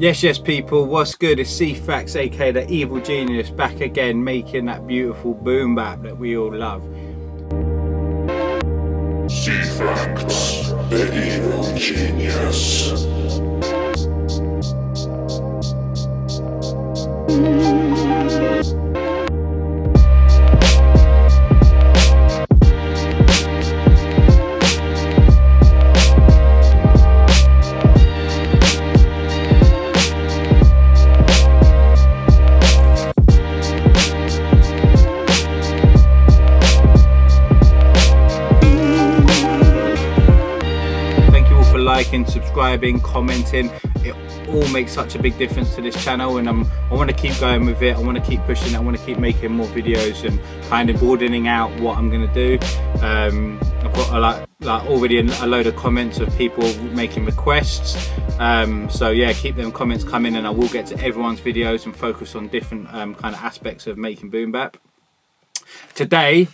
Yes, people, what's good? It's C-Fax, aka the Evil Genius, back again, making that beautiful boom bap that we all love. C-Fax, the Evil Genius. Liking, subscribing, commenting, it all makes such a big difference to this channel, and I want to keep going with it. I want to keep pushing it. I want to keep making more videos and kind of broadening out what I'm going to do. I've got already a load of comments of people making requests, so yeah, keep them comments coming and I will get to everyone's videos and focus on different kind of aspects of making boom bap. Today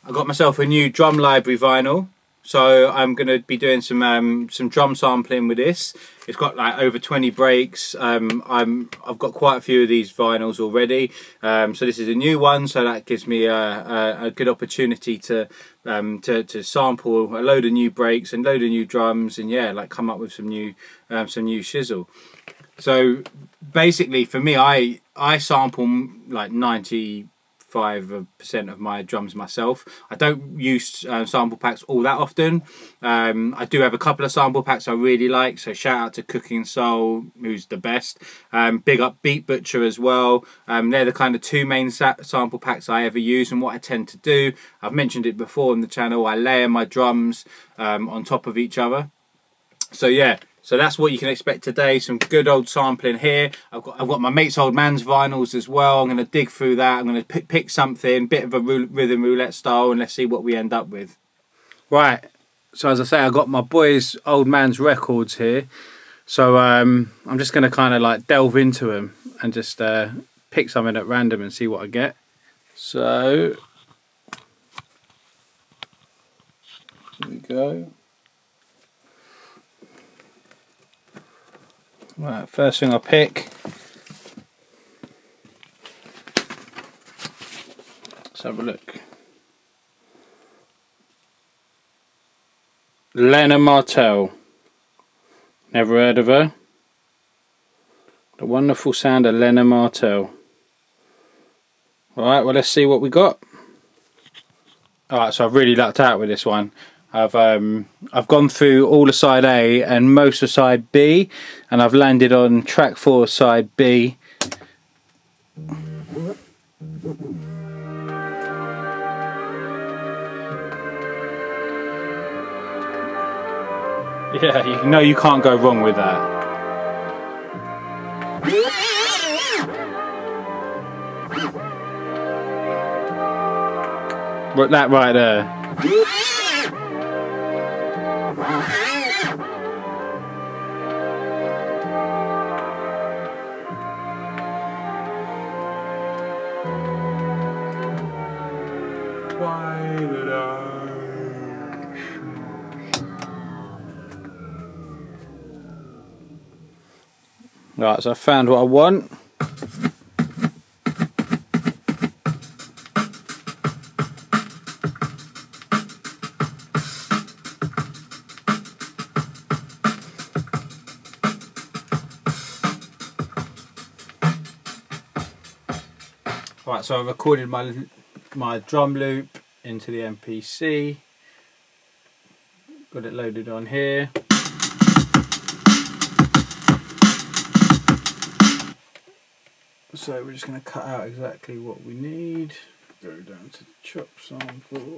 I got myself a new drum library vinyl. So I'm going to be doing some drum sampling with this. It's got like over 20 breaks. I've got quite a few of these vinyls already. So this is a new one, so that gives me a good opportunity to sample a load of new breaks and load of new drums, and yeah, like come up with some new shizzle. So basically, for me, I sample like 95% of my drums myself. I don't use sample packs all that often. I do have a couple of sample packs I really like, so shout out to Cooking Soul, who's the best. Big up Beat Butcher as well. They're the kind of two main sample packs I ever use, and what I tend to do, I've mentioned it before on the channel, I layer my drums on top of each other. So yeah, so that's what you can expect today. Some good old sampling here. I've got my mate's old man's vinyls as well. I'm going to dig through that. I'm going to pick something, bit of a rhythm roulette style, and let's see what we end up with. Right, so as I say, I got my boy's old man's records here. So I'm just going to kind of like delve into them and just pick something at random and see what I get. So here we go. Right, first thing I pick. Let's have a look. Lena Martell. Never heard of her. The wonderful sound of Lena Martell. Alright, well, let's see what we got. Alright, so I've really lucked out with this one. I've gone through all of side A and most of side B, and I've landed on track 4 side B. Yeah, you know you can't go wrong with that. But that right there. Right, so I found what I want. Right, so I've recorded my drum loop into the MPC. Got it loaded on here. So we're just going to cut out exactly what we need. Go down to chop sample.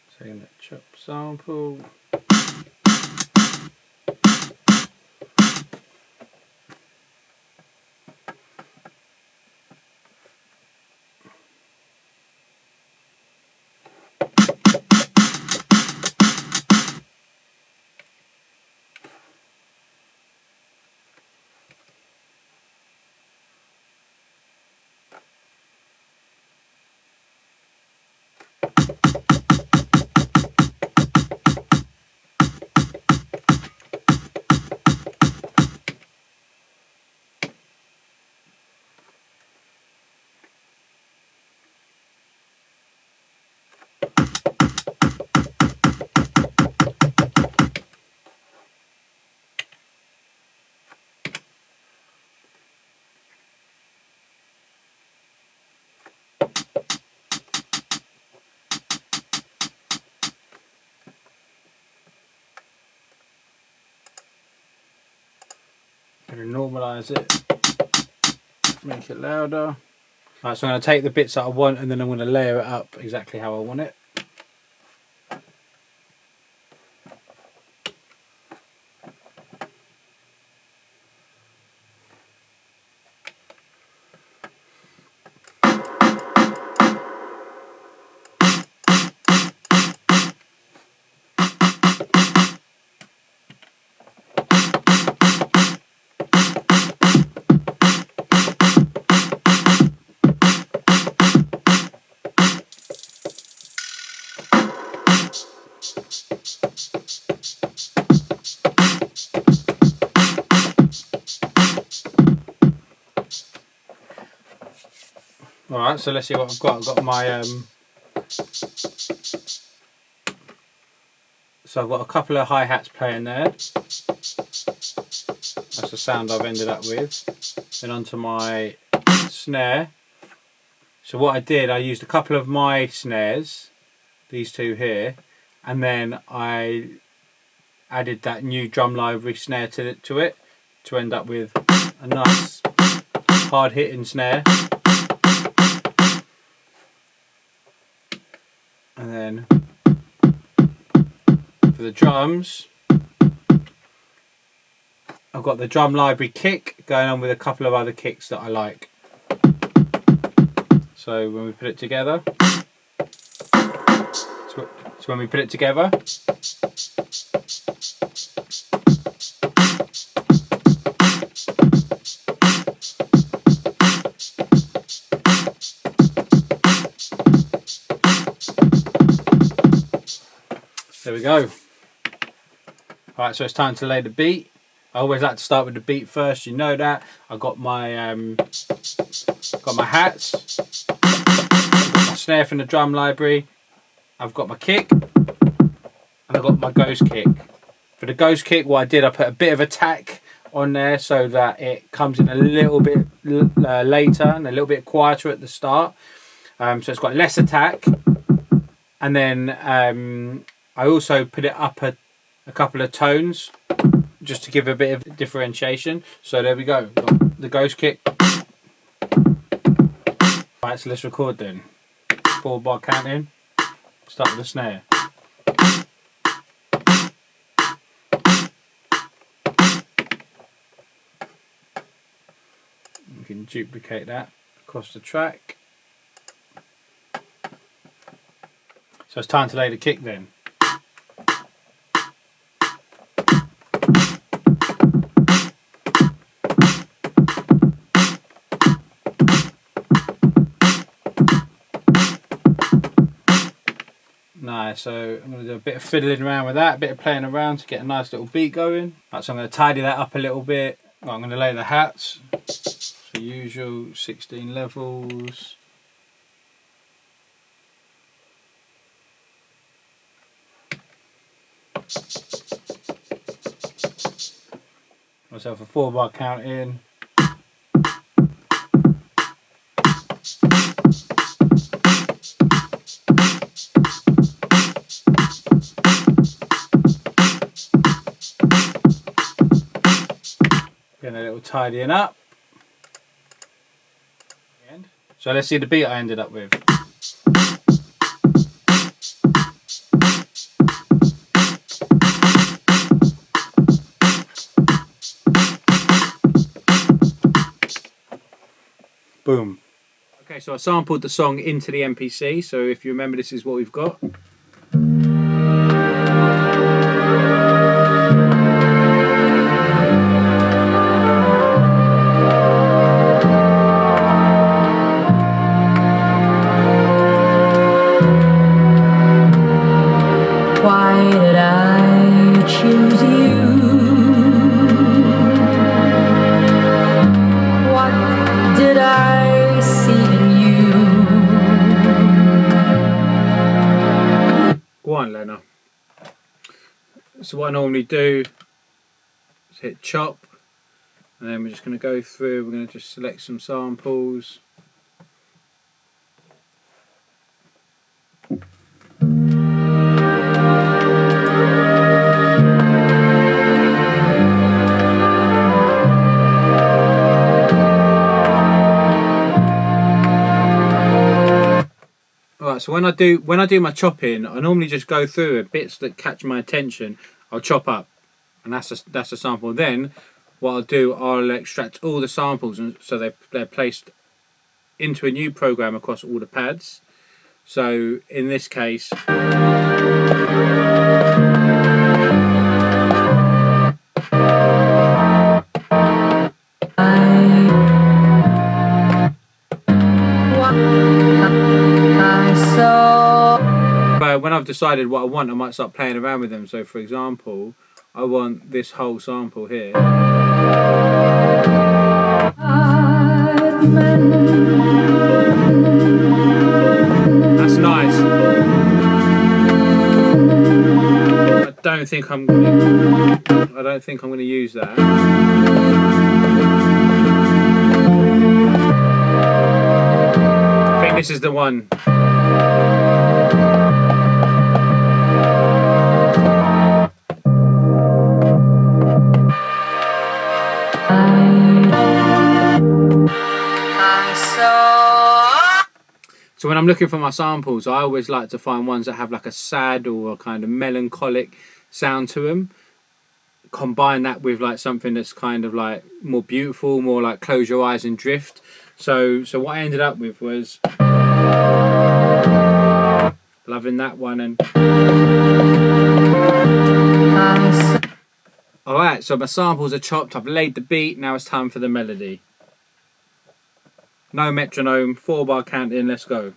So I'm going to chop sample. going to normalise it, make it louder. Right, so I'm going to take the bits that I want and then I'm going to layer it up exactly how I want it. Alright, so let's see what I've got. I've got my so I've got a couple of hi-hats playing there. That's the sound I've ended up with. Then onto my snare. So what I did, I used a couple of my snares, these two here, and then I added that new drum library snare to it to end up with a nice hard hitting snare. And then for the drums, I've got the drum library kick going on with a couple of other kicks that I like. So when we put it together, there we go. Alright, so it's time to lay the beat. I always like to start with the beat first, you know that. I've got my hats, I've got my snare from the drum library, I've got my kick, and I've got my ghost kick. For the ghost kick, what I did, I put a bit of attack on there so that it comes in a little bit later and a little bit quieter at the start. So it's got less attack, and then I also put it up a couple of tones just to give a bit of differentiation. So there we go, got the ghost kick. Right, so let's record then. 4-bar counting. Start with the snare. You can duplicate that across the track. So it's time to lay the kick then. Nice, so I'm going to do a bit of fiddling around with that, a bit of playing around to get a nice little beat going. Right, so I'm going to tidy that up a little bit. Right, I'm going to lay the hats. So usual 16 levels. Myself a 4-bar count in. Getting a little tidying up. So let's see the beat I ended up with. Boom. Okay, so I sampled the song into the MPC, so if you remember, this is what we've got. Why did I choose you? What did I see in you? Go on, Lena. So what I normally do is hit chop, and then we're just going to go through, we're going to just select some samples. Right, so when I do my chopping, I normally just go through it, bits that catch my attention, I'll chop up, and that's a sample. Then what I'll do, I'll extract all the samples, and so they're placed into a new program across all the pads. So in this case, but when I've decided what I want, I might start playing around with them. So for example, I want this whole sample here. That's nice. I don't think I'm going to use that. I think this is the one. So when I'm looking for my samples, I always like to find ones that have like a sad or a kind of melancholic sound to them. Combine that with like something that's kind of like more beautiful, more like close your eyes and drift. So what I ended up with was loving that one. And alright, so my samples are chopped, I've laid the beat, now it's time for the melody. No metronome, 4-bar counting, let's go.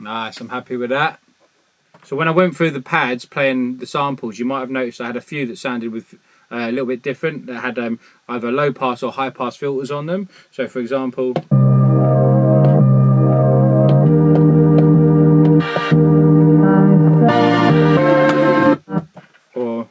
Nice, I'm happy with that. So when I went through the pads playing the samples, you might have noticed I had a few that sounded with a little bit different, that had either low pass or high pass filters on them. So for example, or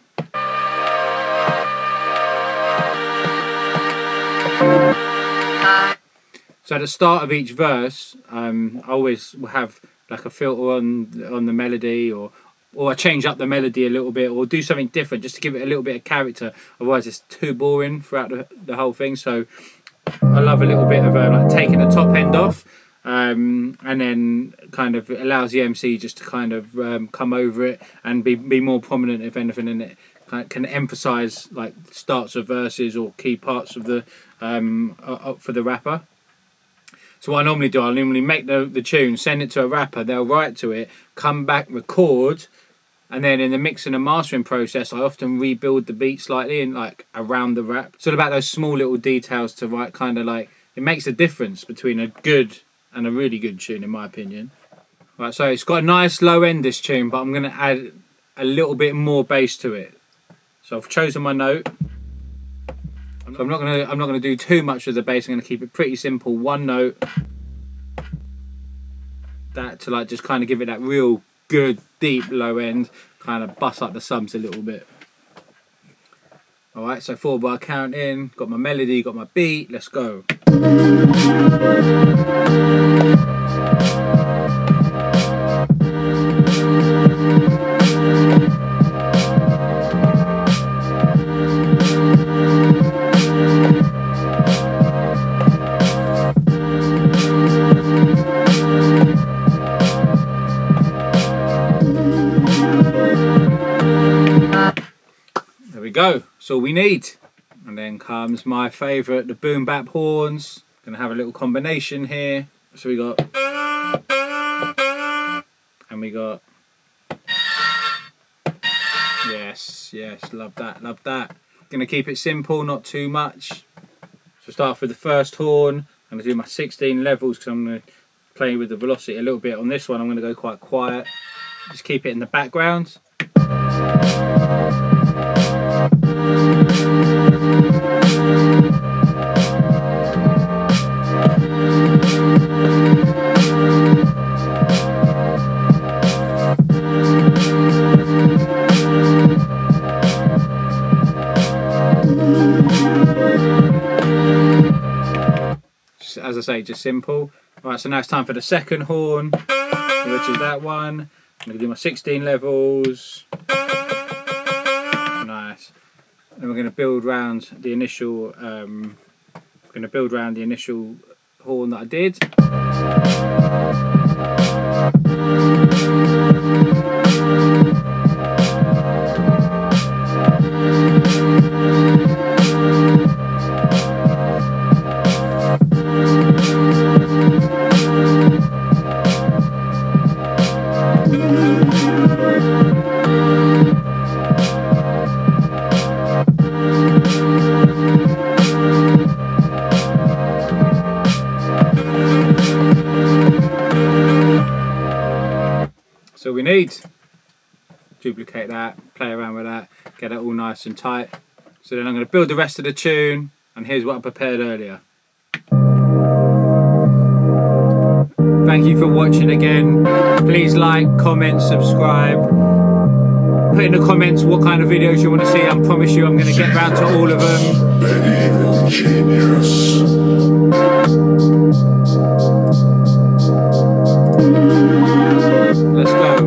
so at the start of each verse, I always will have like a filter on the melody, or I change up the melody a little bit, or do something different just to give it a little bit of character. Otherwise it's too boring throughout the whole thing. So I love a little bit of like taking the top end off, and then kind of it allows the MC just to kind of come over it and be more prominent, if anything, in it can emphasize like starts of verses or key parts of the for the rapper. So what I normally do, I normally make the tune, send it to a rapper, they'll write to it, come back, record, and then in the mixing and mastering process, I often rebuild the beat slightly and like around the rap. It's all about those small little details to write, kind of like, it makes a difference between a good and a really good tune, in my opinion. Right, so it's got a nice low end, this tune, but I'm going to add a little bit more bass to it. So I've chosen my note. So I'm not gonna do too much with the bass. I'm gonna keep it pretty simple. One note. That to like just kind of give it that real good deep low end. Kind of bust up the subs a little bit. All right. So 4-bar count in. Got my melody. Got my beat. Let's go. There we go, that's all we need. And then comes my favourite, the boom bap horns. Gonna have a little combination here. So we got, and we got, yes, love that. Gonna keep it simple, not too much. So start with the first horn. I'm gonna do my 16 levels because I'm gonna play with the velocity a little bit. On this one I'm going to go quite quiet, just keep it in the background. As I say, just simple. Alright, so now it's time for the second horn, which is that one. I'm going to do my 16 levels. Nice. And we're going to build round the initial horn that I did. So we need duplicate that, play around with that, get it all nice and tight. So then I'm going to build the rest of the tune, and here's what I prepared earlier. Thank you for watching again. Please like, comment, subscribe. Put in the comments what kind of videos you want to see. I promise you I'm going to get round to all of them. The evil genius. Let's go.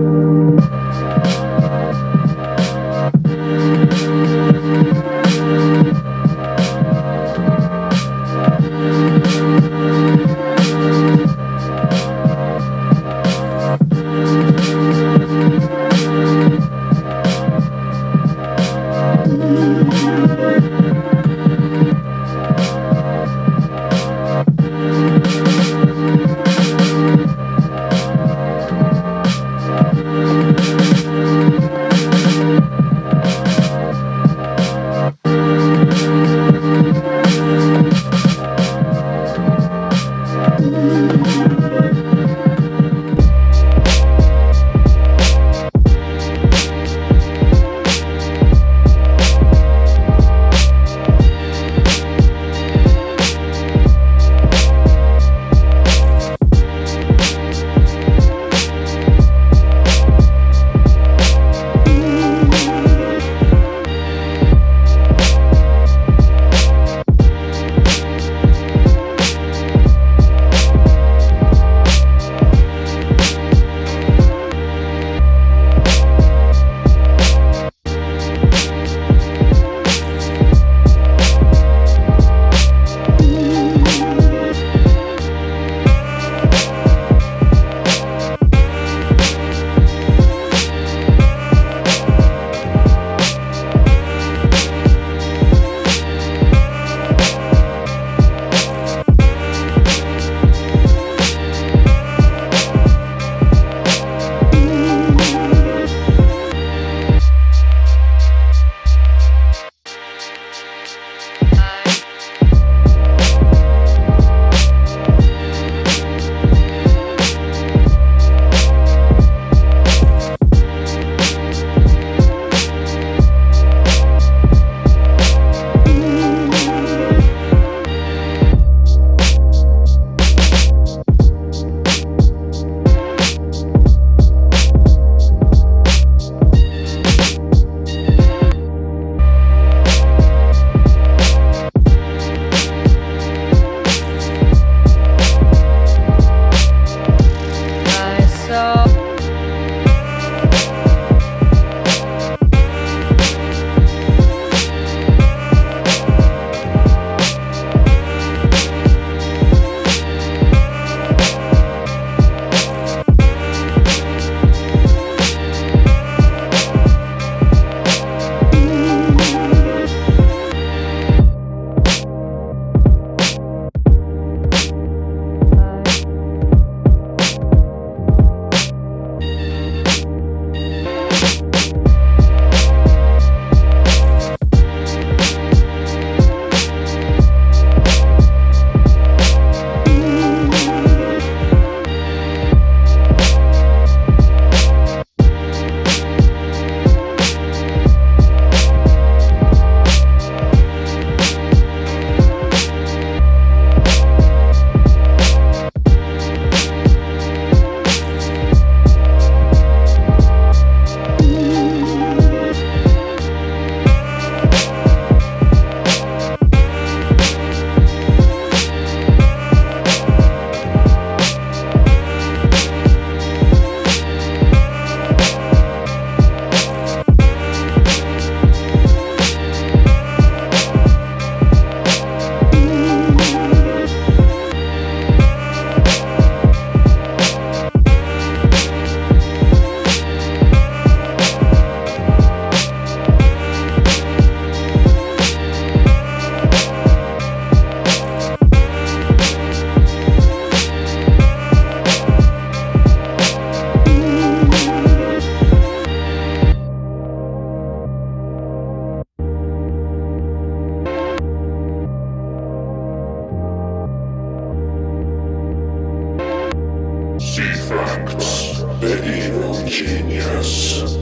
attracts the evil genius.